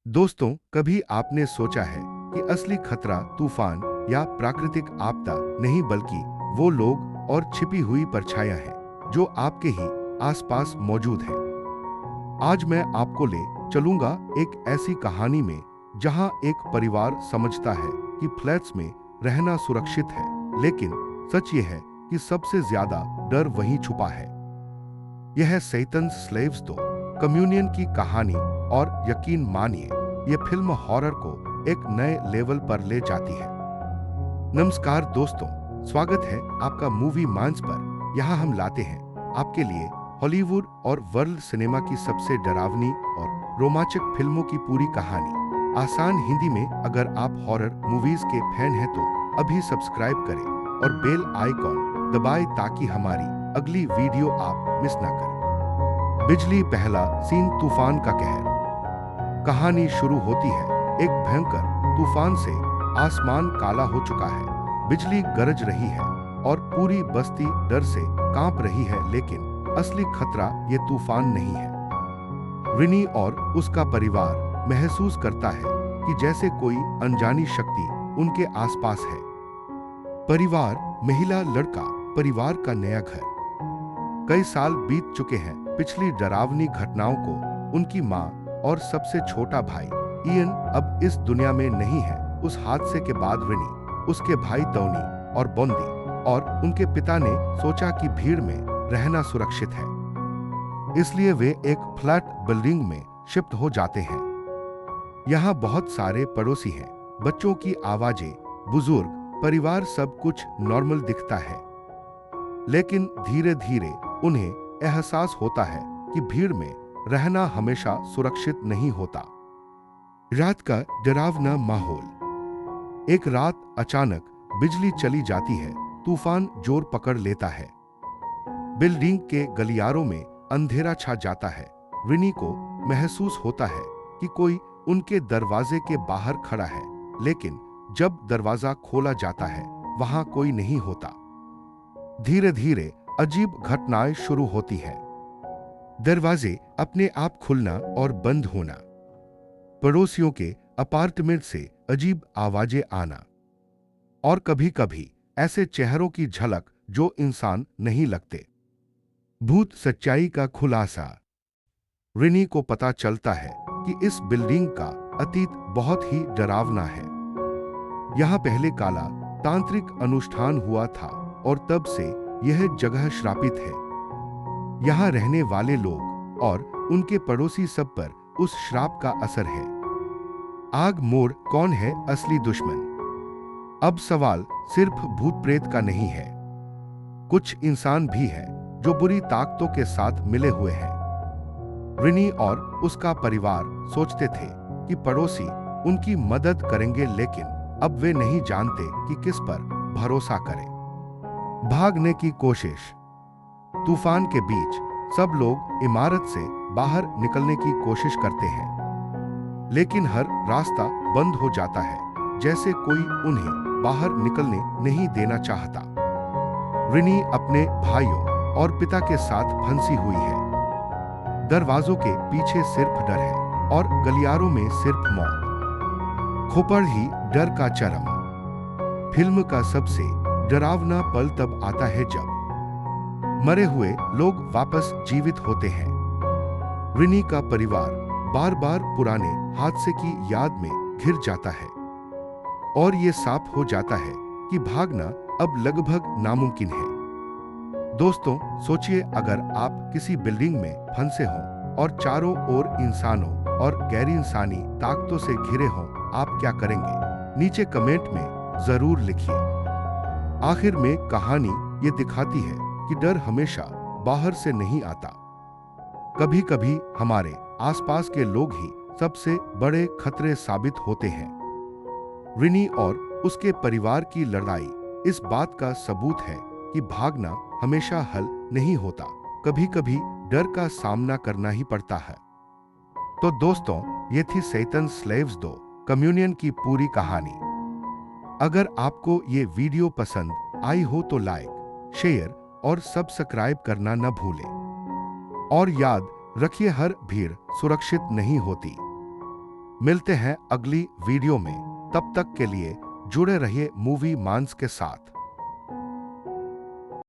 दोस्तों, कभी आपने सोचा है कि असली खतरा तूफान या प्राकृतिक आपदा नहीं बल्कि वो लोग और छिपी हुई परछाइयां हैं जो आपके ही आसपास मौजूद हैं। आज मैं आपको ले चलूंगा एक ऐसी कहानी में जहां एक परिवार समझता है कि फ्लैट्स में रहना सुरक्षित है, लेकिन सच ये है कि सबसे ज्यादा डर वहीं छुपा है। यह है सेतन स्लेव्स दो कम्युनियन की कहानी, और यकीन मानिए ये फिल्म हॉरर को एक नए लेवल पर ले जाती है। नमस्कार दोस्तों, स्वागत है आपका मूवी मांस पर। यहाँ हम लाते हैं आपके लिए हॉलीवुड और वर्ल्ड सिनेमा की सबसे डरावनी और रोमांचक फिल्मों की पूरी कहानी आसान हिंदी में। अगर आप हॉरर मूवीज के फैन हैं तो अभी सब्सक्राइब करें और बेल आइकॉन दबाएं ताकि हमारी अगली वीडियो आप मिस ना करें। बिजली पहला सीन, तूफान का कहर। कहानी शुरू होती है एक भयंकर तूफान से। आसमान काला हो चुका है, बिजली गरज रही है और पूरी बस्ती डर से कांप रही है। लेकिन असली खतरा ये तूफान नहीं है। विनी और उसका परिवार महसूस करता है कि जैसे कोई अनजानी शक्ति उनके आसपास है। परिवार, महिला, लड़का, परिवार का नया घर। कई साल बीत चुके हैं पिछली डरावनी घटनाओं को। उनकी माँ और सबसे छोटा भाई इयन अब इस दुनिया में नहीं है। उस हादसे के बाद विनी, उसके भाई टोनी और बोंदी और उनके पिता ने सोचा कि भीड़ में रहना सुरक्षित है, इसलिए वे एक फ्लैट बिल्डिंग में शिफ्ट हो जाते हैं। यहाँ बहुत सारे पड़ोसी हैं, बच्चों की आवाजें, बुजुर्ग, परिवार, सब कुछ नॉर्मल दिखता है। लेकिन धीरे धीरे उन्हें एहसास होता है कि भीड़ में रहना हमेशा सुरक्षित नहीं होता। रात का डरावना माहौल। एक रात अचानक बिजली चली जाती है, तूफान जोर पकड़ लेता है। बिल्डिंग के गलियारों में अंधेरा छा जाता है। विनी को महसूस होता है कि कोई उनके दरवाजे के बाहर खड़ा है, लेकिन जब दरवाजा खोला जाता है वहां कोई नहीं होता। धीरे धीरे अजीब घटनाएं शुरू होती हैं। दरवाजे अपने आप खुलना और बंद होना, पड़ोसियों के अपार्टमेंट से अजीब आवाजें आना, और कभी कभी ऐसे चेहरों की झलक जो इंसान नहीं लगते। भूत सच्चाई का खुलासा। रिनी को पता चलता है कि इस बिल्डिंग का अतीत बहुत ही डरावना है। यहाँ पहले काला तांत्रिक अनुष्ठान हुआ था और तब से यह जगह श्रापित है। यहाँ रहने वाले लोग और उनके पड़ोसी सब पर उस श्राप का असर है। आग मोड़, कौन है असली दुश्मन? अब सवाल सिर्फ भूत प्रेत का नहीं है, कुछ इंसान भी हैं जो बुरी ताकतों के साथ मिले हुए हैं। रिनी और उसका परिवार सोचते थे कि पड़ोसी उनकी मदद करेंगे, लेकिन अब वे नहीं जानते कि किस पर भरोसा करें। भागने की कोशिश। तूफान के बीच सब लोग इमारत से बाहर निकलने की कोशिश करते हैं, लेकिन हर रास्ता बंद हो जाता है, जैसे कोई उन्हें बाहर निकलने नहीं देना चाहता। रिनी अपने भाइयों और पिता के साथ फंसी हुई है। दरवाजों के पीछे सिर्फ डर है और गलियारों में सिर्फ मौत। खोपड़ ही डर का चरम। फिल्म का सबसे डरावना पल तब आता है जब मरे हुए लोग वापस जीवित होते हैं। रिनी का परिवार बार बार पुराने हादसे की याद में घिर जाता है और ये साफ हो जाता है कि भागना अब लगभग नामुमकिन है। दोस्तों, सोचिए अगर आप किसी बिल्डिंग में फंसे हों और चारों ओर इंसानों और गैर इंसानी ताकतों से घिरे हों, आप क्या करेंगे? नीचे कमेंट में जरूर लिखिए। आखिर में कहानी ये दिखाती है कि डर हमेशा बाहर से नहीं आता। कभी कभी हमारे आसपास के लोग ही सबसे बड़े खतरे साबित होते हैं। रिनी और उसके परिवार की लड़ाई इस बात का सबूत है कि भागना हमेशा हल नहीं होता, कभी कभी डर का सामना करना ही पड़ता है। तो दोस्तों, ये थी सेतन स्लेव्स दो कम्युनियन की पूरी कहानी। अगर आपको ये वीडियो पसंद आई हो तो लाइक, शेयर और सब्सक्राइब करना न भूलें। और याद रखिए, हर भीड़ सुरक्षित नहीं होती। मिलते हैं अगली वीडियो में। तब तक के लिए जुड़े रहिए मूवी मांस के साथ।